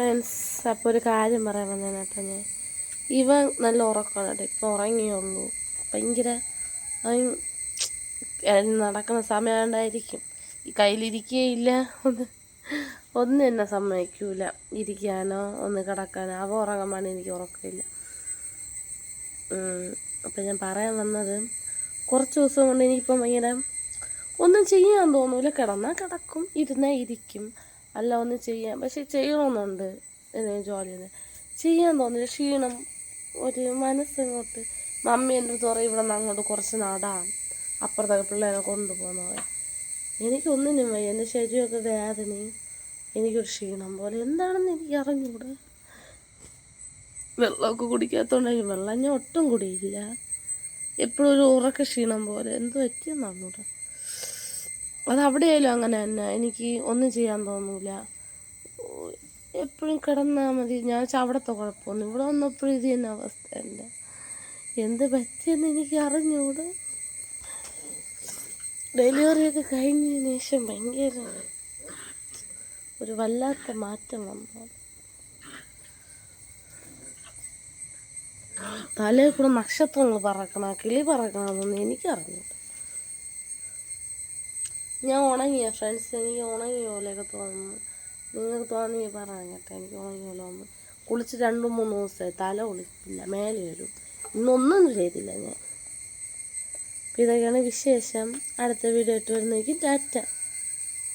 Friends, അപ്പോൾ ഒരു കാര്യം പറയാൻ വന്നേനാട്ടോ ഞാൻ. ഇവൻ നല്ല ഉറക്കമാണ് കേട്ടോ, ഇപ്പം ഉറങ്ങിയുള്ളൂ. ഭയങ്കര നടക്കുന്ന സമയമുണ്ടായിരിക്കും. ഈ കയ്യിലിരിക്കുകയില്ല, ഒന്നും എന്നെ സമ്മതിക്കൂല ഇരിക്കാനോ ഒന്ന് കിടക്കാനോ. അവ ഉറങ്ങാൻ എനിക്ക് ഉറക്കമില്ല. അപ്പം ഞാൻ പറയാൻ വന്നത്, കുറച്ച് ദിവസം കൊണ്ട് എനിക്കിപ്പം ഭയങ്കര ഒന്നും ചെയ്യാൻ തോന്നൂല. കിടന്നാൽ കിടക്കും, ഇരുന്നാൽ ഇരിക്കും, അല്ല ഒന്നും ചെയ്യാൻ. പക്ഷെ ചെയ്യണമെന്നുണ്ട്, എന്തെങ്കിലും ജോലി ചെയ്യാൻ തോന്നില്ല. ക്ഷീണം, ഒരു മനസ്സിങ്ങോട്ട്. മമ്മി എൻ്റെ അടുത്ത് പറയും, ഇവിടെ നിന്ന് അങ്ങോട്ട് കുറച്ച് നടാം, അപ്പുറത്തൊക്കെ പിള്ളേരെ കൊണ്ടുപോകുന്നത്. എനിക്കൊന്നിനും വയ്യ, എൻ്റെ ശരീരമൊക്കെ വേദനയും, എനിക്കൊരു ക്ഷീണം പോലെ. എന്താണെന്ന് എനിക്ക് അറിഞ്ഞൂടെ. വെള്ളമൊക്കെ കുടിക്കാത്തതുകൊണ്ടായിരിക്കും. വെള്ളം ഞാൻ ഒട്ടും കുടിയില്ല, എപ്പോഴും ഒരു ഉറക്ക ക്ഷീണം പോലെ. എന്ത് പറ്റിയെന്ന് അറിഞ്ഞൂടെ. അതവിടെയായാലും അങ്ങനെ തന്നെ. എനിക്ക് ഒന്നും ചെയ്യാൻ തോന്നൂല, എപ്പോഴും കിടന്നാൽ മതി. ഞാൻ അവിടുത്തെ കുഴപ്പമൊന്നും, ഇവിടെ വന്നപ്പോഴും ഇത് തന്നെ അവസ്ഥ. എൻ്റെ എന്ത് പറ്റിയെന്ന് എനിക്ക് അറിഞ്ഞൂടെ. ഡെലിവറിയൊക്കെ കഴിഞ്ഞതിന് ശേഷം ഭയങ്കര ഒരു വല്ലാത്ത മാറ്റം വന്നു. തലയിൽ കൂടെ നക്ഷത്രങ്ങൾ പറക്കണം, കിളി പറക്കണമെന്നൊന്നും എനിക്കറിഞ്ഞൂട. ഞാൻ ഉണങ്ങിയ ഫ്രണ്ട്സ്, എനിക്ക് ഉണങ്ങിയ പോലെയൊക്കെ തോന്നുന്നു. നിങ്ങൾക്ക് തോന്നിയ പറയാൻ കേട്ടോ, എനിക്ക് ഉണങ്ങിയ പോലെ തോന്നുന്നു. കുളിച്ച് 2-3 ദിവസമായി, തല കുളിപ്പില്ല, മേലെ വരും. ഇന്നൊന്നും ചെയ്തില്ല ഞാൻ. അപ്പം ഇതൊക്കെയാണ് വിശേഷം. അടുത്ത വീഡിയോ ആയിട്ട് വരുന്നേക്കും. ടാറ്റ.